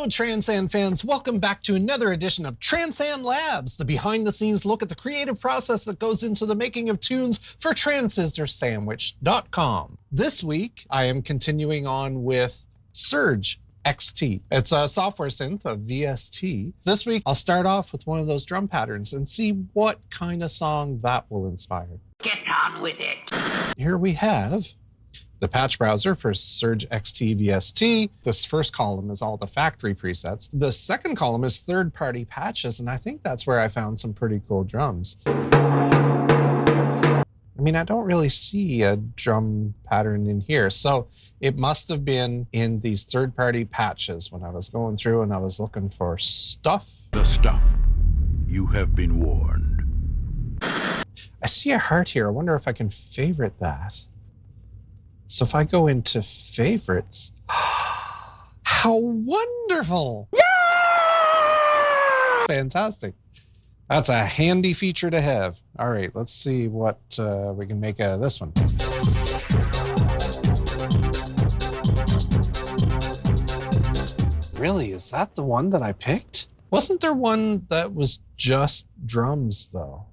Hello, Transcend fans. Welcome back to another edition of Transcend Labs, the behind-the-scenes look at the creative process that goes into the making of tunes for TransistorSandwich.com. This week, I am continuing on with Surge XT. It's a software synth, a VST. This week, I'll start off with one of those drum patterns and see what kind of song that will inspire. Get on with it. Here we have the patch browser for Surge XT VST. This first column is all the factory presets. The second column is third-party patches, and I think that's where I found some pretty cool drums. I mean, I don't really see a drum pattern in here, so it must have been in these third-party patches when I was going through and I was looking for stuff. The stuff. You have been warned. I see a heart here. I wonder if I can favorite that. So if I go into favorites, how wonderful! Yeah! Fantastic. That's a handy feature to have. All right, let's see what we can make out of this one. Really, is that the one that I picked? Wasn't there one that was just drums, though?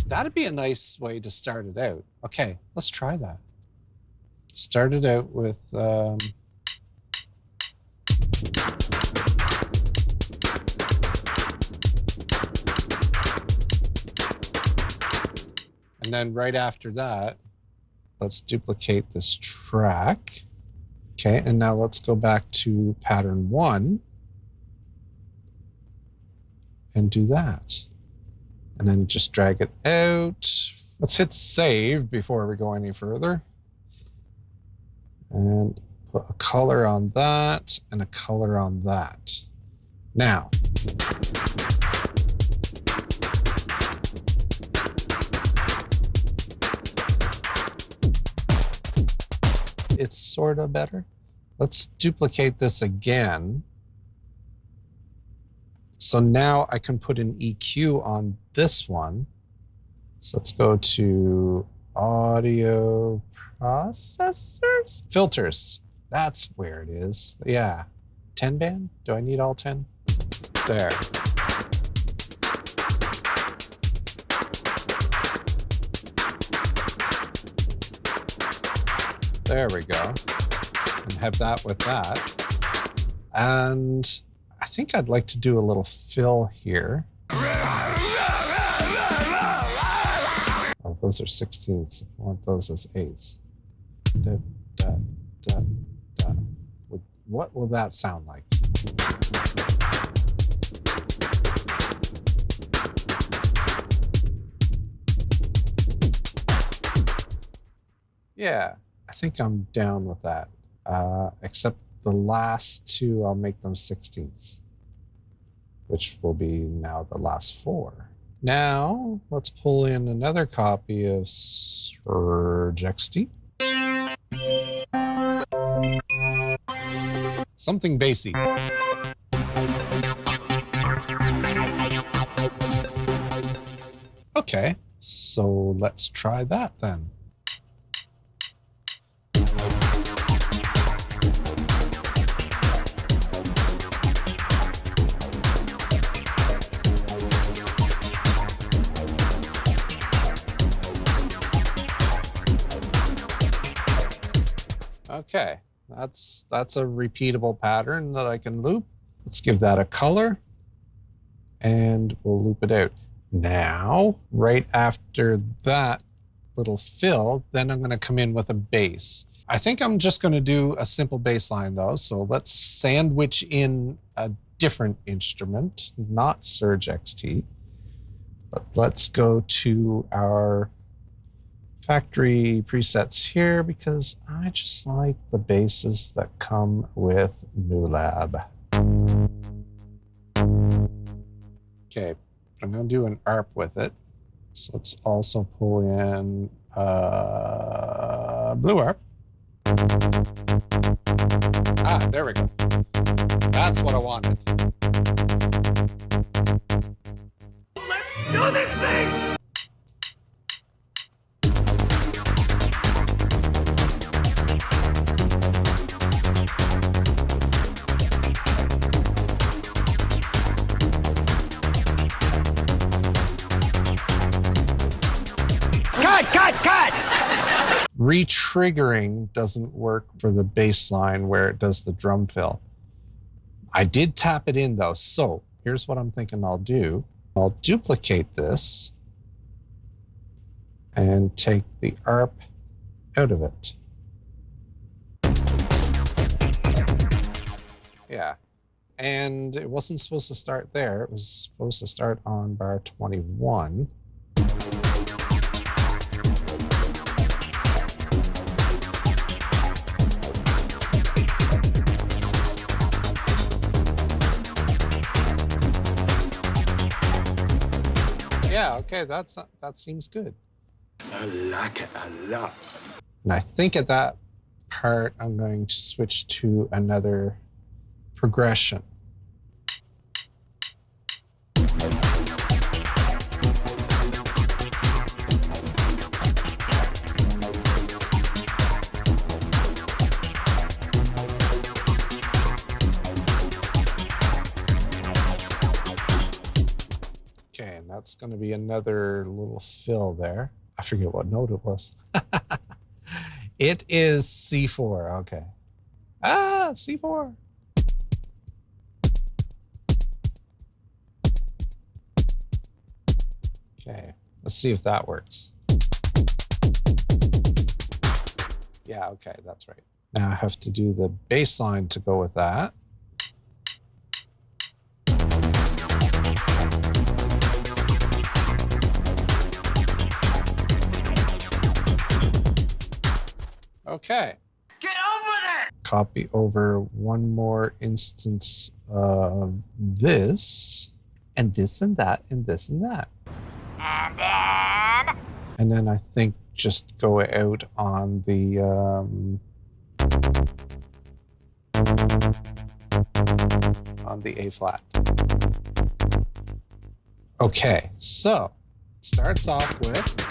That'd be a nice way to start it out. Okay, let's try that. Start it out with... And then right after that, let's duplicate this track. Okay, and now let's go back to pattern 1 and do that. And then just drag it out. Let's hit save before we go any further. And put a color on that and a color on that. Now, it's sort of better. Let's duplicate this again. So now I can put an EQ on this one. So let's go to audio processors, filters. That's where it is. Yeah. 10 band? Do I need all 10? There. There we go. And have that with that. And I think I'd like to do a little fill here. Oh, those are 16ths. I want those as 8ths. Da, da, da, da. What will that sound like? Yeah, I think I'm down with that. Except the last two, I'll make them 16ths, which will be now the last 4. Now, let's pull in another copy of Surge XT. Something bassy. Okay, so let's try that then. Okay, that's a repeatable pattern that I can loop. Let's give that a color and we'll loop it out. Now, right after that little fill, then I'm going to come in with a bass. I think I'm just going to do a simple bass line though, so let's sandwich in a different instrument, not Surge XT, but let's go to our factory presets here because I just like the basses that come with MuLab. Okay, I'm going to do an ARP with it. So let's also pull in blue ARP. Ah, there we go. That's what I wanted. Let's do this thing! Re-triggering doesn't work for the bass line where it does the drum fill. I did tap it in though, so here's what I'm thinking I'll do. I'll duplicate this and take the ARP out of it. Yeah, and it wasn't supposed to start there. It was supposed to start on bar 21. Yeah, okay, that seems good. I like it a lot. And I think at that part, I'm going to switch to another progression. Okay, and that's going to be another little fill there. I forget what note it was. It is C4. Okay. Ah, C4. Okay, let's see if that works. Yeah, okay, that's right. Now I have to do the bass line to go with that. Okay. Get over there! Copy over one more instance of this, and this and that, and this and that. And then I think just go out on the A flat. Okay, so it starts off with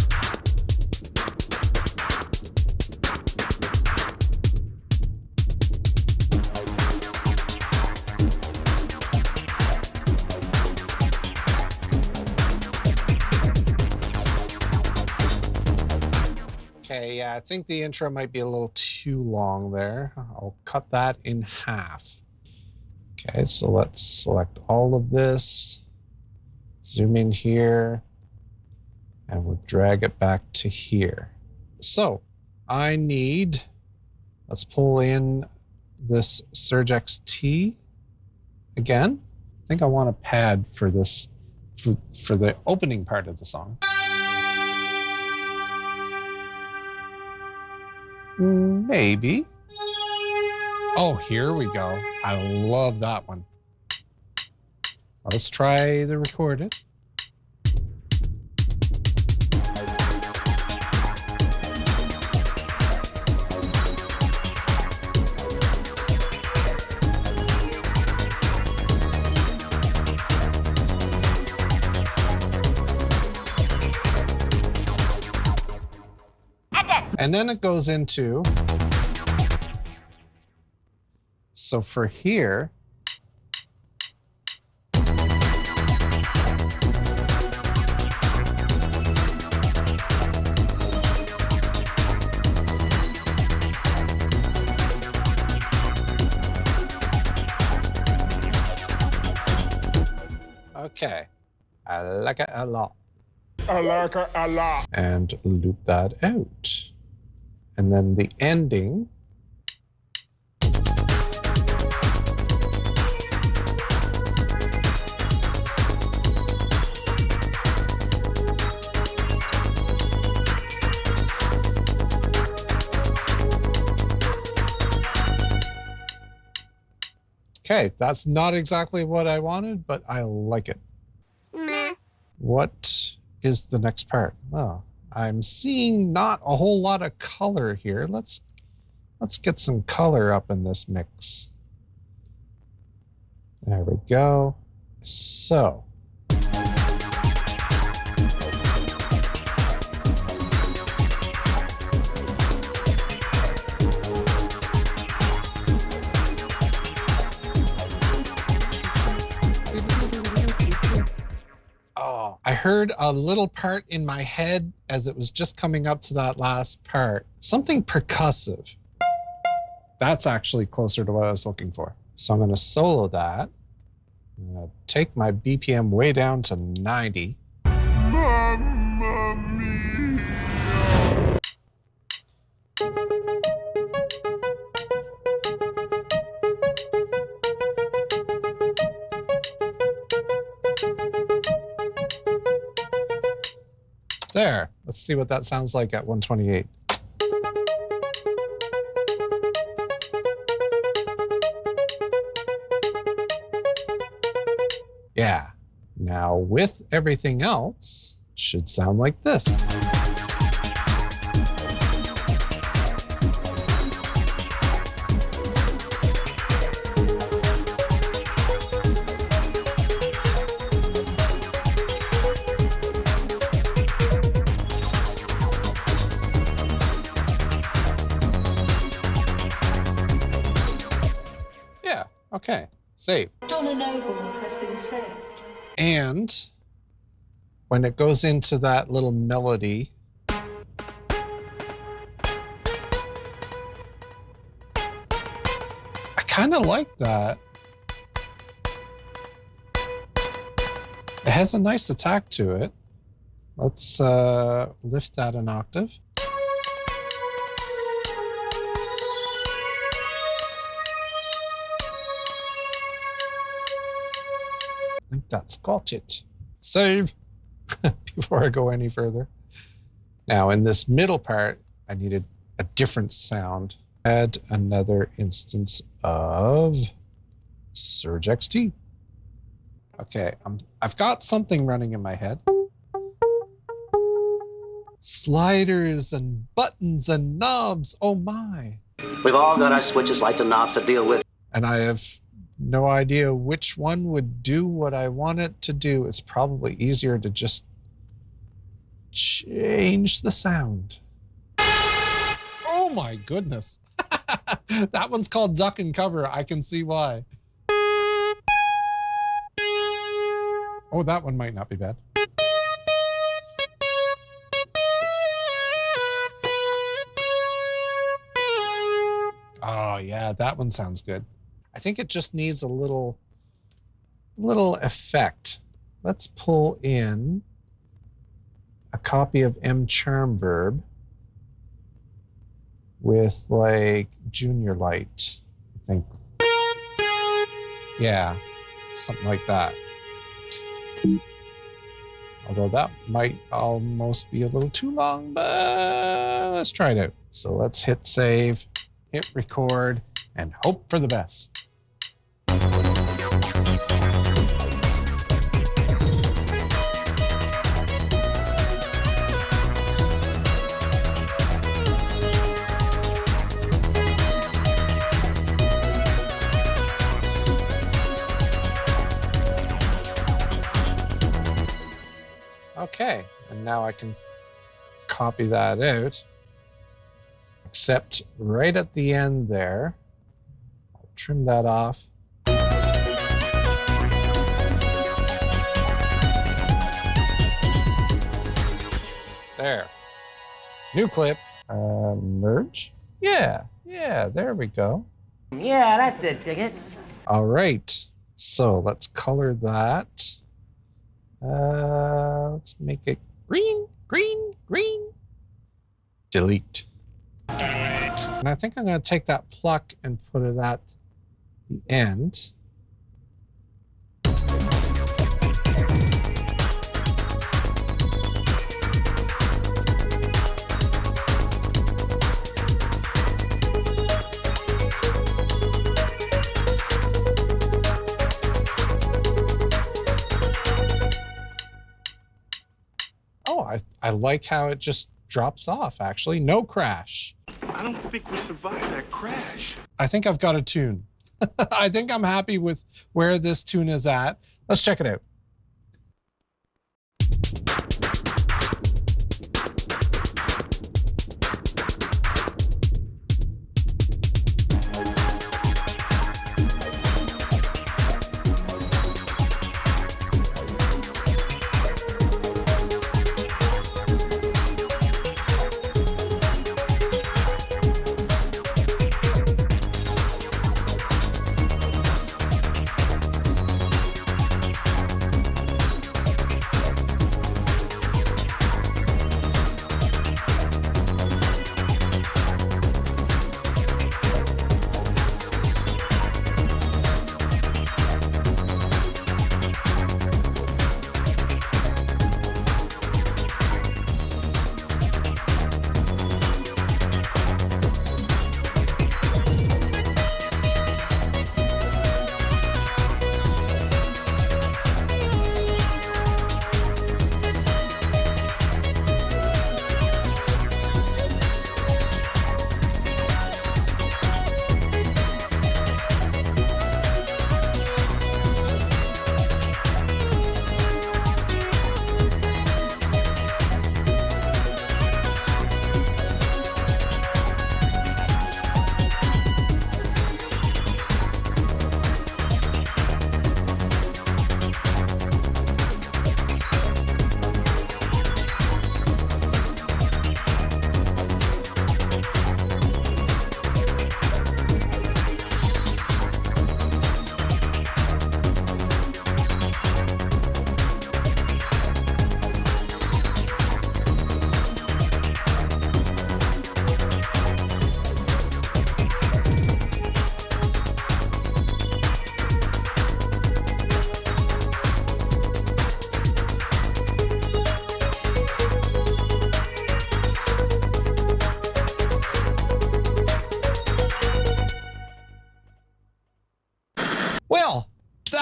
okay, yeah, I think the intro might be a little too long there. I'll cut that in half. Okay, so let's select all of this, zoom in here, and we'll drag it back to here. So I need, let's pull in this Surge XT again. I think I want a pad for this, for the opening part of the song. Maybe. Oh, here we go. I love that one. Let's try the recorded. And then it goes into, so for here, okay, I like it a lot. I like it a lot. And loop that out. And then the ending. Okay, that's not exactly what I wanted, but I like it. Meh. What is the next part? Well, I'm seeing not a whole lot of color here. Let's get some color up in this mix. There we go. So. Oh, I heard a little part in my head as it was just coming up to that last part. Something percussive. That's actually closer to what I was looking for. So I'm going to solo that. I'm going to take my BPM way down to 90. Mamma mia. There. Let's see what that sounds like at 128. Yeah. Now with everything else, should sound like this. Yeah, okay. Save. Donna Noble has been saved. And when it goes into that little melody, I kind of like that. It has a nice attack to it. Let's lift that an octave. I think that's got it. Save before I go any further. Now in this middle part, I needed a different sound. Add another instance of Surge XT. Okay, I've got something running in my head. Sliders and buttons and knobs, oh my. We've all got our switches, lights, and knobs to deal with. And I have no idea which one would do what I want it to do. It's probably easier to just change the sound. Oh my goodness. That one's called Duck and Cover. I can see why. Oh, that one might not be bad. Oh yeah, that one sounds good. I think it just needs a little effect. Let's pull in a copy of M Charm Verb with like Junior Light, I think. Yeah, something like that. Although that might almost be a little too long, but let's try it out. So let's hit save, hit record, and hope for the best. Okay, and now I can copy that out, except right at the end there. I'll trim that off. There. New clip. Merge? Yeah, there we go. Yeah, that's it, dig it. All right, so let's color that. Let's make it green, green, green. Delete. And I think I'm going to take that pluck and put it at the end. I like how it just drops off, actually. No crash. I don't think we survived that crash. I think I've got a tune. I think I'm happy with where this tune is at. Let's check it out.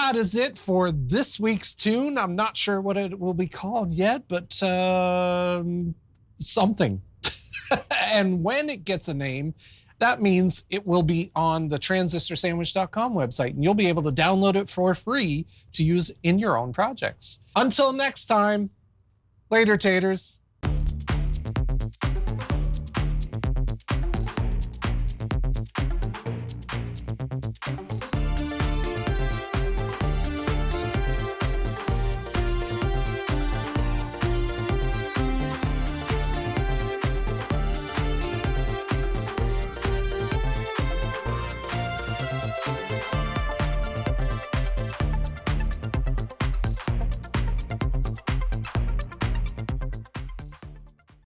that is it for this week's tune. I'm not sure what it will be called yet, but something. And when it gets a name, that means it will be on the transistorsandwich.com website, and you'll be able to download it for free to use in your own projects. Until next time, later, taters.